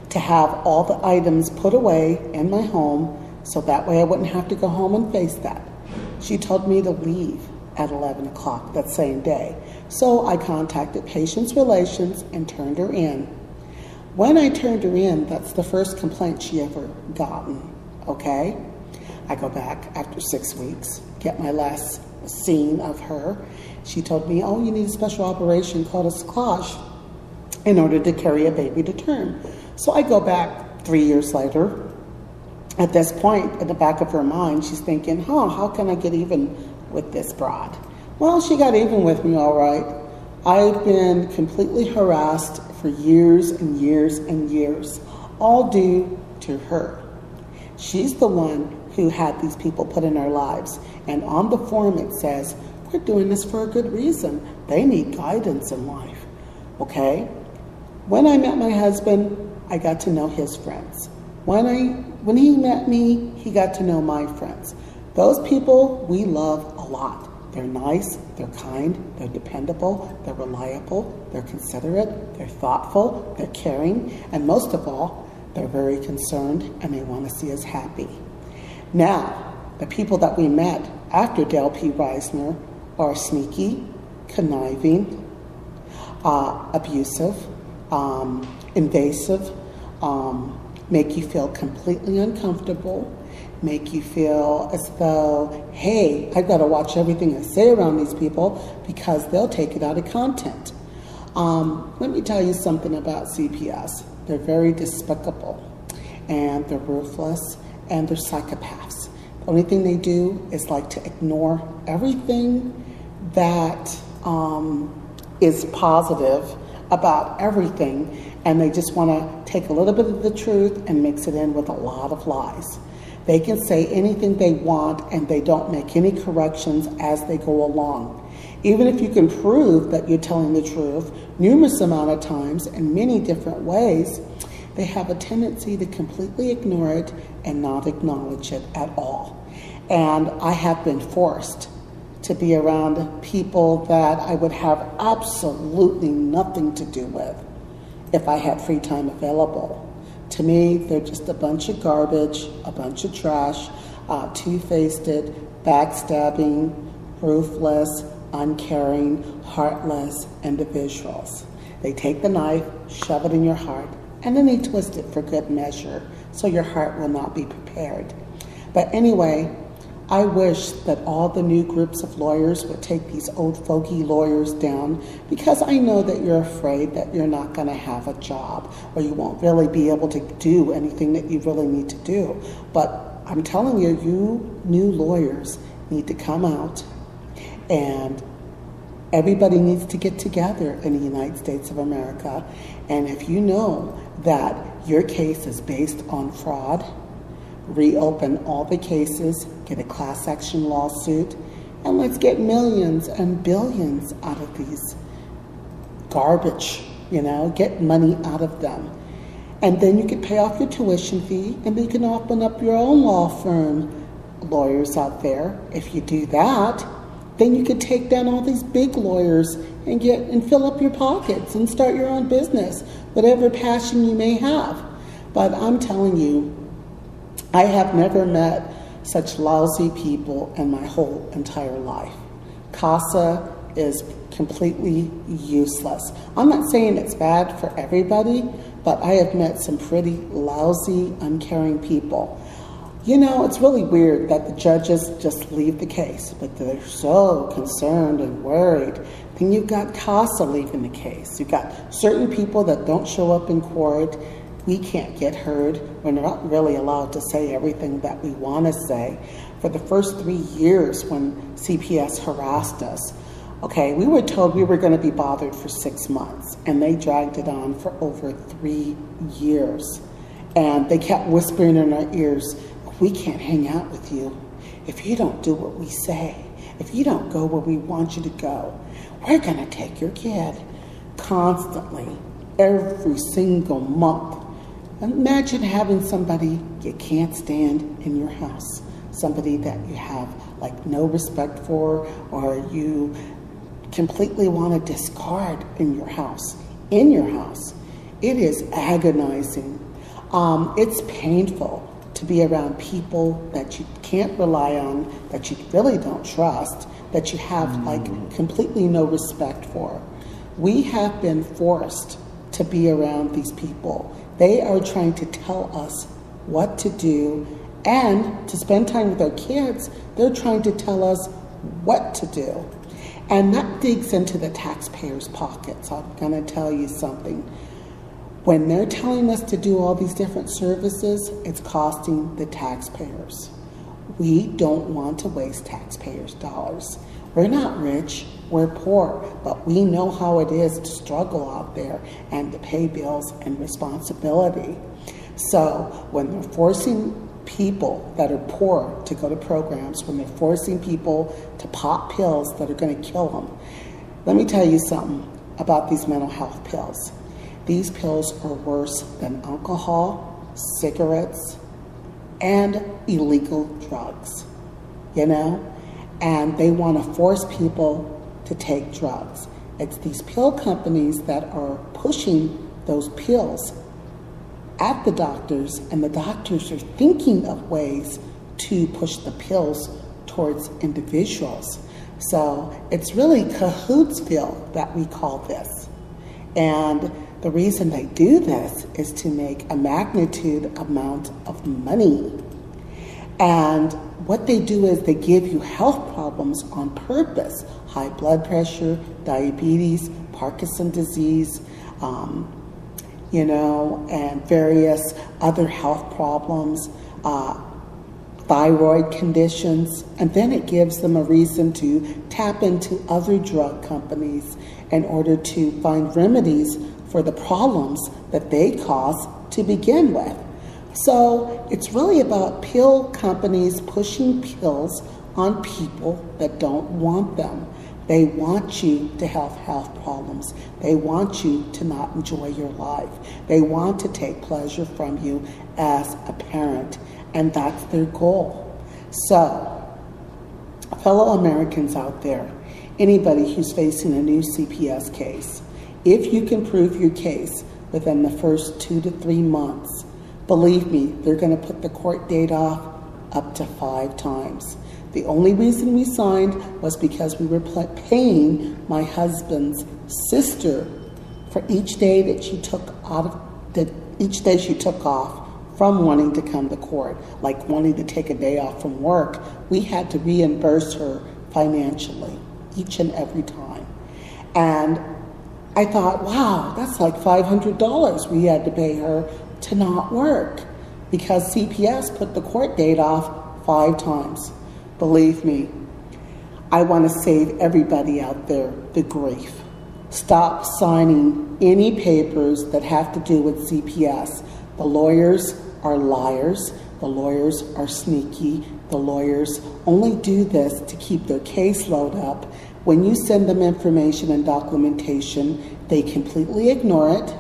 to have all the items put away in my home so that way I wouldn't have to go home and face that. She told me to leave at 11 o'clock that same day. So I contacted Patients Relations and turned her in. When I turned her in, that's the first complaint she ever gotten, okay? I go back after 6 weeks, get my last scene of her. She told me, oh, you need a special operation called a seclage in order to carry a baby to term. So I go back 3 years later. At this point, in the back of her mind, she's thinking, how can I get even with this broad? Well, she got even with me all right. I've been completely harassed for years and years and years, all due to her. She's the one who had these people put in our lives. And on the form it says, we're doing this for a good reason. They need guidance in life, okay? When I met my husband, I got to know his friends. When he met me, he got to know my friends. Those people we love a lot. They're nice, they're kind, they're dependable, they're reliable, they're considerate, they're thoughtful, they're caring, and most of all, they're very concerned and they want to see us happy. Now, the people that we met after Dale P. Reisner are sneaky, conniving, abusive, invasive, make you feel completely uncomfortable, make you feel as though, hey, I've got to watch everything I say around these people because they'll take it out of content. Let me tell you something about CPS. They're very despicable, and they're ruthless, and they're psychopaths. The only thing they do is like to ignore everything that is positive about everything, and they just want to take a little bit of the truth and mix it in with a lot of lies. They can say anything they want and they don't make any corrections as they go along. Even if you can prove that you're telling the truth numerous amount of times in many different ways, they have a tendency to completely ignore it and not acknowledge it at all. And I have been forced to be around people that I would have absolutely nothing to do with if I had free time available. To me, they're just a bunch of garbage, a bunch of trash, two-faced, backstabbing, ruthless, uncaring, heartless individuals. They take the knife, shove it in your heart, and then they twist it for good measure, so your heart will not be prepared. But anyway, I wish that all the new groups of lawyers would take these old fogey lawyers down, because I know that you're afraid that you're not going to have a job or you won't really be able to do anything that you really need to do. But I'm telling you, you new lawyers need to come out, and everybody needs to get together in the United States of America. And if you know that your case is based on fraud, reopen all the cases, get a class action lawsuit, and let's get millions and billions out of these garbage, get money out of them. And then you can pay off your tuition fee, and then you can open up your own law firm. Lawyers out there, if you do that, then you could take down all these big lawyers and fill up your pockets and start your own business, whatever passion you may have. But I'm telling you, I have never met such lousy people in my whole entire life. CASA is completely useless. I'm not saying it's bad for everybody, but I have met some pretty lousy, uncaring people. It's really weird that the judges just leave the case, but they're so concerned and worried. Then you've got CASA leaving the case. You've got certain people that don't show up in court. We can't get heard. We're not really allowed to say everything that we want to say. For the first 3 years when CPS harassed us, we were told we were going to be bothered for 6 months, and they dragged it on for over 3 years. And they kept whispering in our ears, we can't hang out with you if you don't do what we say, if you don't go where we want you to go. We're going to take your kid. Constantly, every single month. Imagine having somebody you can't stand in your house, somebody that you have no respect for, or you completely want to discard in your house. It is agonizing. It's painful to be around people that you can't rely on, that you really don't trust, that you have like completely no respect for. We have been forced to be around these people. They are trying to tell us what to do, and to spend time with our kids, they're trying to tell us what to do. And that digs into the taxpayers' pockets. I'm going to tell you something. When they're telling us to do all these different services, it's costing the taxpayers. We don't want to waste taxpayers' dollars. We're not rich, we're poor, but we know how it is to struggle out there and to pay bills and responsibility. So when they're forcing people that are poor to go to programs, when they're forcing people to pop pills that are going to kill them, let me tell you something about these mental health pills. These pills are worse than alcohol, cigarettes, and illegal drugs, you know? And they want to force people to take drugs. It's these pill companies that are pushing those pills at the doctors, and the doctors are thinking of ways to push the pills towards individuals. So it's really Cahootsville that we call this. And the reason they do this is to make a magnitude amount of money. And what they do is they give you health problems on purpose: high blood pressure, diabetes, Parkinson's disease, and various other health problems, thyroid conditions, and then it gives them a reason to tap into other drug companies in order to find remedies for the problems that they caused to begin with. So it's really about pill companies pushing pills on people that don't want them. They want you to have health problems. They want you to not enjoy your life. They want to take pleasure from you as a parent, and that's their goal. So, fellow Americans out there, anybody who's facing a new CPS case, if you can prove your case within the first 2 to 3 months, believe me, they're going to put the court date off up to 5 times. The only reason we signed was because we were paying my husband's sister for each day that she took off from wanting to come to court, like wanting to take a day off from work. We had to reimburse her financially each and every time. And I thought, wow, that's like $500 we had to pay her to not work because CPS put the court date off 5 times. Believe me, I want to save everybody out there the grief. Stop signing any papers that have to do with CPS. The lawyers are liars. The lawyers are sneaky. The lawyers only do this to keep their caseload up. When you send them information and documentation, they completely ignore it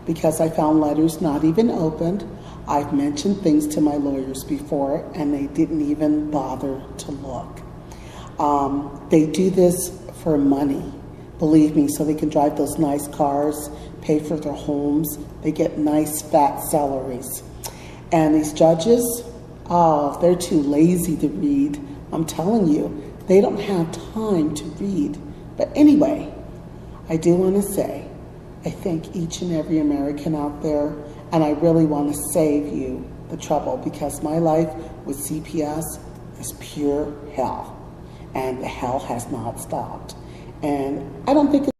because I found letters not even opened. I've mentioned things to my lawyers before, and they didn't even bother to look. They do this for money, believe me, so they can drive those nice cars, pay for their homes. They get nice fat salaries. And these judges, they're too lazy to read. I'm telling you, they don't have time to read. But anyway, I do want to say, I thank each and every American out there, and I really want to save you the trouble because my life with CPS is pure hell, and the hell has not stopped. And I don't think